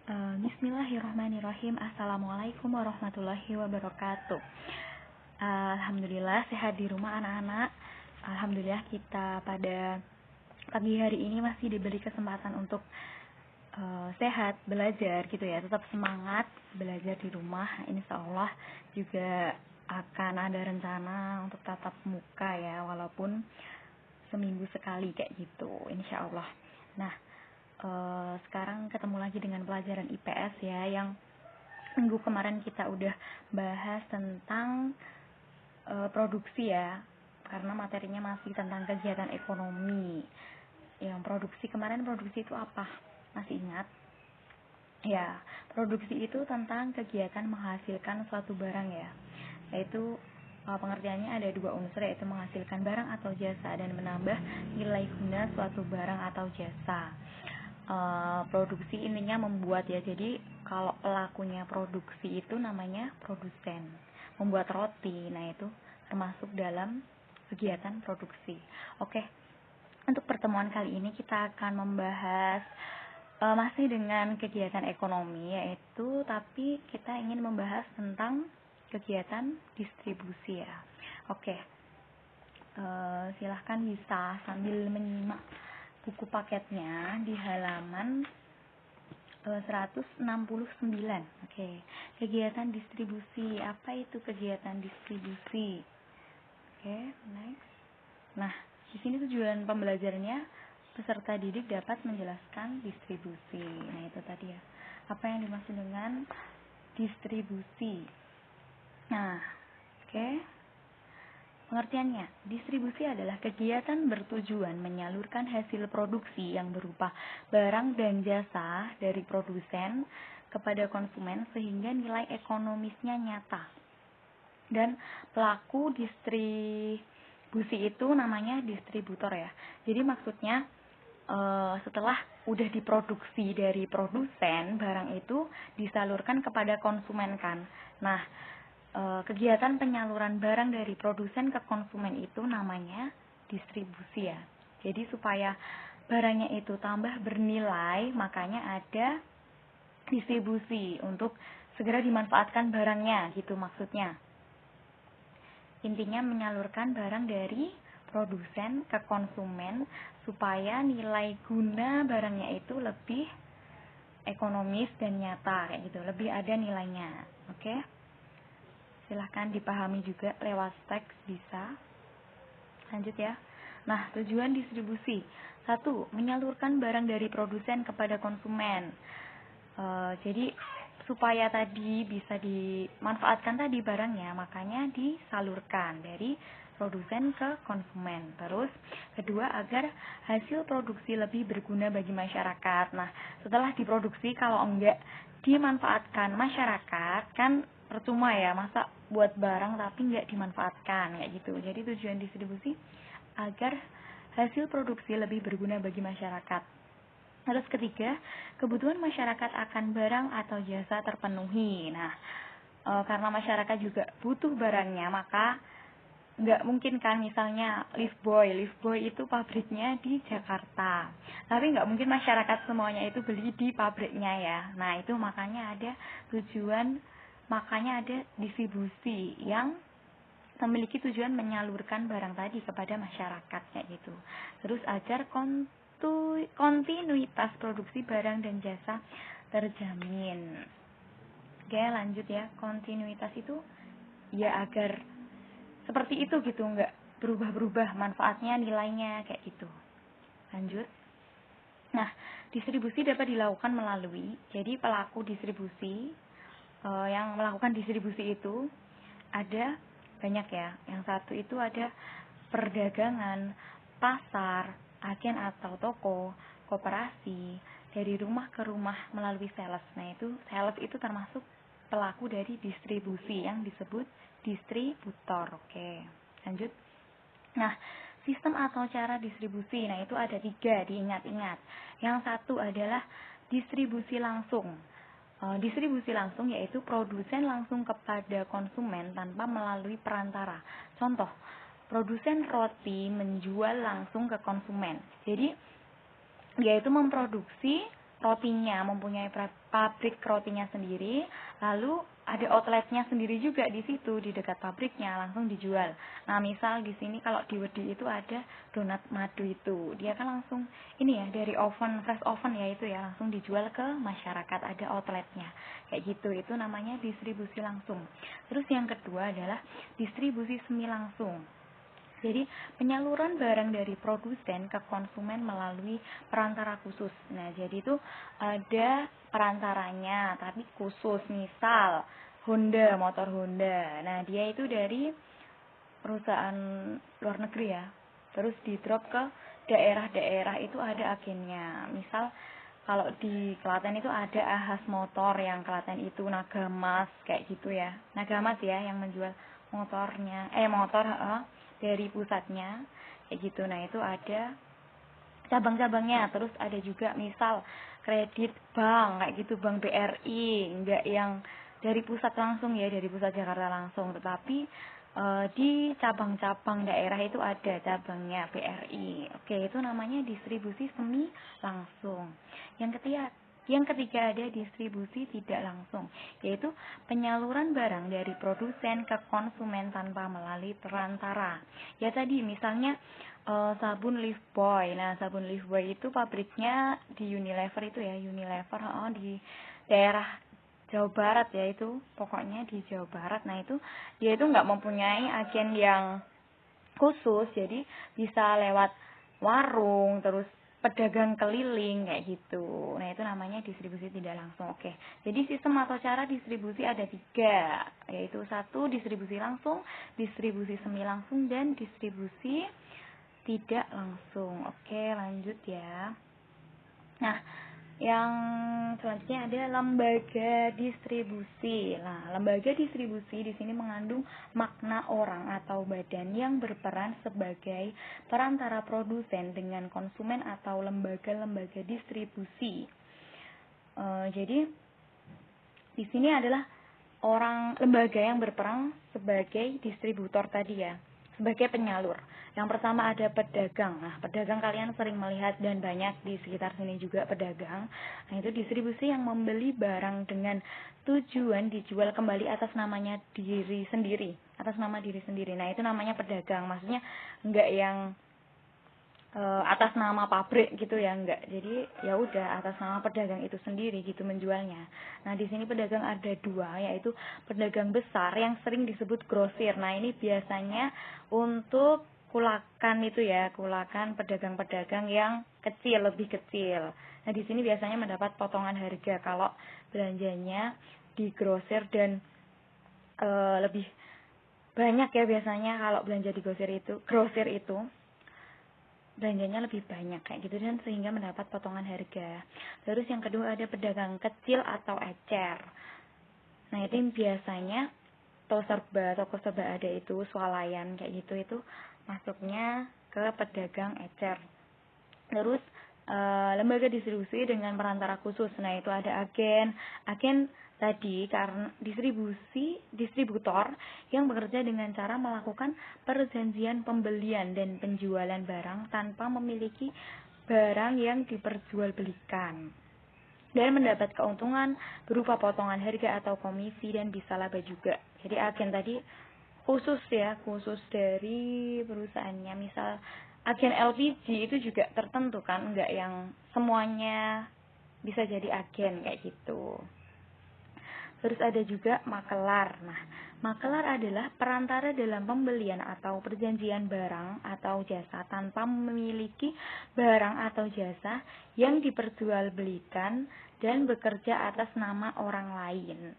Bismillahirrahmanirrahim. Assalamualaikum warahmatullahi wabarakatuh. Alhamdulillah sehat di rumah anak-anak. Alhamdulillah kita pada pagi hari ini masih diberi kesempatan untuk sehat belajar gitu ya. Tetap semangat belajar di rumah. Insya Allah juga akan ada rencana untuk tatap muka ya, walaupun seminggu sekali kayak gitu, insya Allah. Nah, sekarang ketemu lagi dengan pelajaran IPS ya, yang minggu kemarin kita udah bahas tentang produksi ya, karena materinya masih tentang kegiatan ekonomi. Yang produksi kemarin, produksi itu apa? Masih ingat? Ya, produksi itu tentang kegiatan menghasilkan suatu barang ya, yaitu pengertiannya ada dua unsur, yaitu menghasilkan barang atau jasa dan menambah nilai guna suatu barang atau jasa. Produksi intinya membuat ya, jadi kalau pelakunya produksi itu namanya produsen. Membuat roti, nah itu termasuk dalam kegiatan produksi. Oke, untuk pertemuan kali ini kita akan membahas masih dengan kegiatan ekonomi, yaitu tapi kita ingin membahas tentang kegiatan distribusi ya. Oke, silahkan bisa sambil menyimak buku paketnya di halaman 169. Oke, kegiatan distribusi. Apa itu kegiatan distribusi? Oke, next. Nah, di sini tujuan pembelajarannya peserta didik dapat menjelaskan distribusi. Nah, itu tadi ya. Apa yang dimaksud dengan distribusi? Nah, oke. Pengertiannya, distribusi adalah kegiatan bertujuan menyalurkan hasil produksi yang berupa barang dan jasa dari produsen kepada konsumen sehingga nilai ekonomisnya nyata. Dan pelaku distribusi itu namanya distributor ya. Jadi maksudnya setelah udah diproduksi dari produsen, barang itu disalurkan kepada konsumen kan. Nah, kegiatan penyaluran barang dari produsen ke konsumen itu namanya distribusi ya. Jadi supaya barangnya itu tambah bernilai, makanya ada distribusi untuk segera dimanfaatkan barangnya, gitu maksudnya. Intinya menyalurkan barang dari produsen ke konsumen supaya nilai guna barangnya itu lebih ekonomis dan nyata kayak gitu, lebih ada nilainya. Oke? Silahkan dipahami juga lewat teks bisa. Lanjut ya. Nah, tujuan distribusi. 1. Menyalurkan barang dari produsen kepada konsumen. Jadi supaya tadi bisa dimanfaatkan tadi barangnya, makanya disalurkan dari produsen ke konsumen. Terus kedua, agar hasil produksi lebih berguna bagi masyarakat. Nah, setelah diproduksi kalau enggak dimanfaatkan masyarakat kan percuma ya, masa buat barang tapi enggak dimanfaatkan kayak gitu. Jadi tujuan distribusi agar hasil produksi lebih berguna bagi masyarakat. Terus ketiga, kebutuhan masyarakat akan barang atau jasa terpenuhi. Nah, karena masyarakat juga butuh barangnya, maka nggak mungkin kan misalnya Lifebuoy itu pabriknya di Jakarta, tapi nggak mungkin masyarakat semuanya itu beli di pabriknya ya. Nah, itu makanya ada tujuan, makanya ada distribusi yang memiliki tujuan menyalurkan barang tadi kepada masyarakat kayak gitu. Terus agar kontinuitas produksi barang dan jasa terjamin. Oke, lanjut ya. Kontinuitas itu ya agar seperti itu gitu, nggak berubah-berubah manfaatnya, nilainya kayak gitu. Lanjut. Nah, distribusi dapat dilakukan melalui, jadi pelaku distribusi yang melakukan distribusi itu ada banyak ya. Yang satu itu ada perdagangan, pasar, agen atau toko, koperasi, dari rumah ke rumah melalui sales. Nah, itu sales itu termasuk pelaku dari distribusi yang disebut distributor. Oke, lanjut. Nah, sistem atau cara distribusi, nah itu ada 3, diingat-ingat. Yang satu adalah distribusi langsung. Distribusi langsung yaitu produsen langsung kepada konsumen tanpa melalui perantara. Contoh, produsen roti menjual langsung ke konsumen. Jadi, dia itu memproduksi rotinya, mempunyai pabrik rotinya sendiri, lalu ada outletnya sendiri juga di situ, di dekat pabriknya, langsung dijual. Nah, misal di sini kalau di Wedi itu ada donat madu itu, dia kan langsung ini ya, dari oven, fresh oven ya itu ya, langsung dijual ke masyarakat, ada outletnya. Kayak gitu, itu namanya distribusi langsung. Terus yang kedua adalah distribusi semi langsung. Jadi penyaluran barang dari produsen ke konsumen melalui perantara khusus. Nah, jadi itu ada perantaranya, tapi khusus. Misal Honda, motor Honda. Nah, dia itu dari perusahaan luar negeri ya. Terus di drop ke daerah-daerah itu ada agennya. Misal kalau di Klaten itu ada Ahas Motor, yang Klaten itu Nagamas kayak gitu ya. Nagamas ya yang menjual motornya, motor dari pusatnya kayak gitu. Nah, itu ada cabang-cabangnya. Terus ada juga misal kredit bank kayak gitu, Bank BRI, enggak yang dari pusat langsung ya, dari pusat Jakarta langsung, tetapi di cabang-cabang daerah itu ada cabangnya BRI. Oke, itu namanya distribusi semi langsung. Yang ketiga ada distribusi tidak langsung, yaitu penyaluran barang dari produsen ke konsumen tanpa melalui perantara. Ya tadi misalnya sabun Lifebuoy. Nah, sabun Lifebuoy itu pabriknya di Unilever itu ya, Unilever di daerah Jawa Barat ya, itu pokoknya di Jawa Barat. Nah, itu dia itu nggak mempunyai agen yang khusus, jadi bisa lewat warung, terus pedagang keliling kayak gitu. Nah, itu namanya distribusi tidak langsung. Oke, jadi sistem atau cara distribusi ada 3, yaitu 1 distribusi langsung, distribusi semi langsung, dan distribusi tidak langsung. Oke, lanjut ya. Nah, yang selanjutnya ada lembaga distribusi. Nah, lembaga distribusi di sini mengandung makna orang atau badan yang berperan sebagai perantara produsen dengan konsumen atau lembaga-lembaga distribusi. Jadi di sini adalah lembaga yang berperan sebagai distributor tadi ya, sebagai penyalur. Yang pertama ada pedagang. Nah, pedagang kalian sering melihat dan banyak di sekitar sini juga pedagang. Nah, itu distribusi yang membeli barang dengan tujuan dijual kembali atas namanya diri sendiri, atas nama diri sendiri. Nah, itu namanya pedagang. Maksudnya enggak yang atas nama pabrik gitu ya, enggak. Jadi ya udah atas nama pedagang itu sendiri gitu menjualnya. Nah, di sini pedagang ada 2, yaitu pedagang besar yang sering disebut grosir. Nah, ini biasanya untuk kulakan itu ya, kulakan pedagang-pedagang yang kecil, lebih kecil. Nah, di sini biasanya mendapat potongan harga kalau belanjanya di grosir dan lebih banyak ya, biasanya kalau belanja di grosir itu belanjanya lebih banyak kayak gitu, dan sehingga mendapat potongan harga. Terus yang kedua ada pedagang kecil atau ecer. Nah, itu biasanya toko serba ada itu, swalayan kayak gitu, itu masuknya ke pedagang ecer. Terus lembaga distribusi dengan perantara khusus. Nah, itu ada agen tadi karena distributor yang bekerja dengan cara melakukan perjanjian pembelian dan penjualan barang tanpa memiliki barang yang diperjualbelikan, dan mendapat keuntungan berupa potongan harga atau komisi, dan bisa laba juga. Jadi agen tadi khusus ya, khusus dari perusahaannya. Misal agen LPG itu juga tertentu kan, enggak yang semuanya bisa jadi agen kayak gitu. Terus ada juga makelar. Nah, makelar adalah perantara dalam pembelian atau perjanjian barang atau jasa tanpa memiliki barang atau jasa yang diperjualbelikan dan bekerja atas nama orang lain.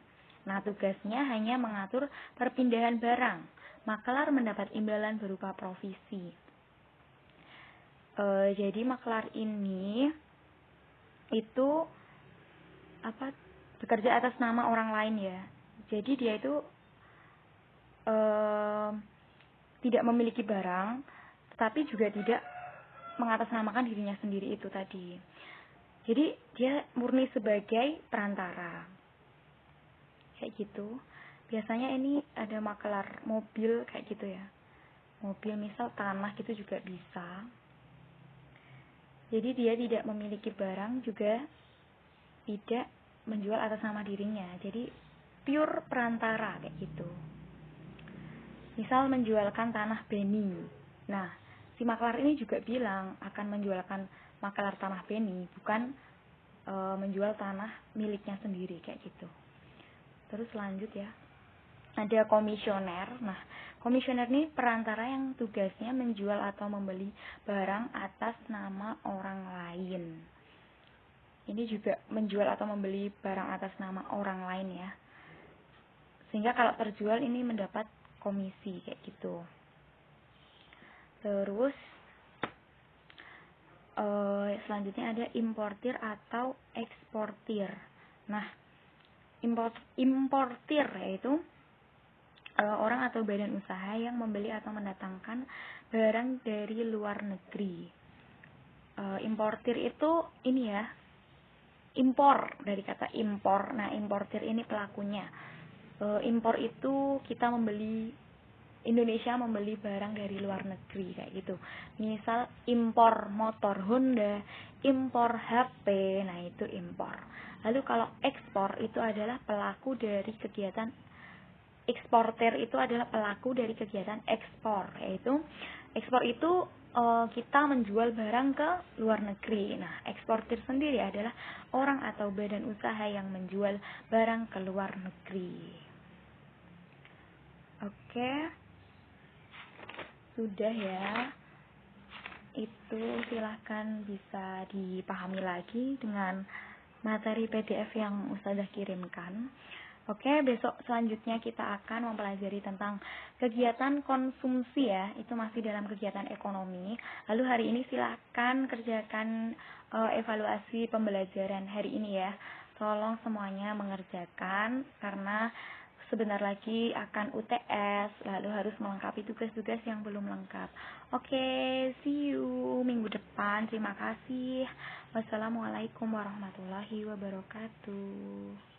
Nah, tugasnya hanya mengatur perpindahan barang. Makelar mendapat imbalan berupa provisi. Jadi makelar ini itu bekerja atas nama orang lain ya. Jadi dia itu tidak memiliki barang, tetapi juga tidak mengatasnamakan dirinya sendiri itu tadi. Jadi dia murni sebagai perantara kayak gitu. Biasanya ini ada makelar mobil kayak gitu ya, mobil misal tanah gitu juga bisa. Jadi dia tidak memiliki barang juga, tidak menjual atas nama dirinya. Jadi pure perantara kayak gitu. Misal menjualkan tanah beni. Nah, si maklar ini juga bilang akan menjualkan maklar tanah beni, bukan menjual tanah miliknya sendiri kayak gitu. Terus lanjut ya. Ada komisioner. Nah, komisioner ini perantara yang tugasnya menjual atau membeli barang atas nama orang lain. Ini juga menjual atau membeli barang atas nama orang lain ya. Sehingga kalau terjual ini mendapat komisi kayak gitu. Terus selanjutnya ada importir atau eksportir. Nah, importir yaitu orang atau badan usaha yang membeli atau mendatangkan barang dari luar negeri. Importir itu ini ya, impor, dari kata impor. Nah, importir ini pelakunya. Impor itu kita membeli, Indonesia membeli barang dari luar negeri kayak gitu. Misal impor motor Honda, impor HP, nah itu impor. Lalu kalau ekspor itu adalah pelaku dari kegiatan, eksportir itu adalah pelaku dari kegiatan ekspor, yaitu ekspor itu kita menjual barang ke luar negeri. Nah, eksportir sendiri adalah orang atau badan usaha yang menjual barang ke luar negeri. Oke. Sudah ya, itu silahkan bisa dipahami lagi dengan materi PDF yang Ustazah kirimkan. Oke, besok selanjutnya kita akan mempelajari tentang kegiatan konsumsi ya, itu masih dalam kegiatan ekonomi. Lalu hari ini silahkan kerjakan evaluasi pembelajaran hari ini ya. Tolong semuanya mengerjakan karena sebentar lagi akan UTS, lalu harus melengkapi tugas-tugas yang belum lengkap. Oke, see you minggu depan. Terima kasih. Wassalamualaikum warahmatullahi wabarakatuh.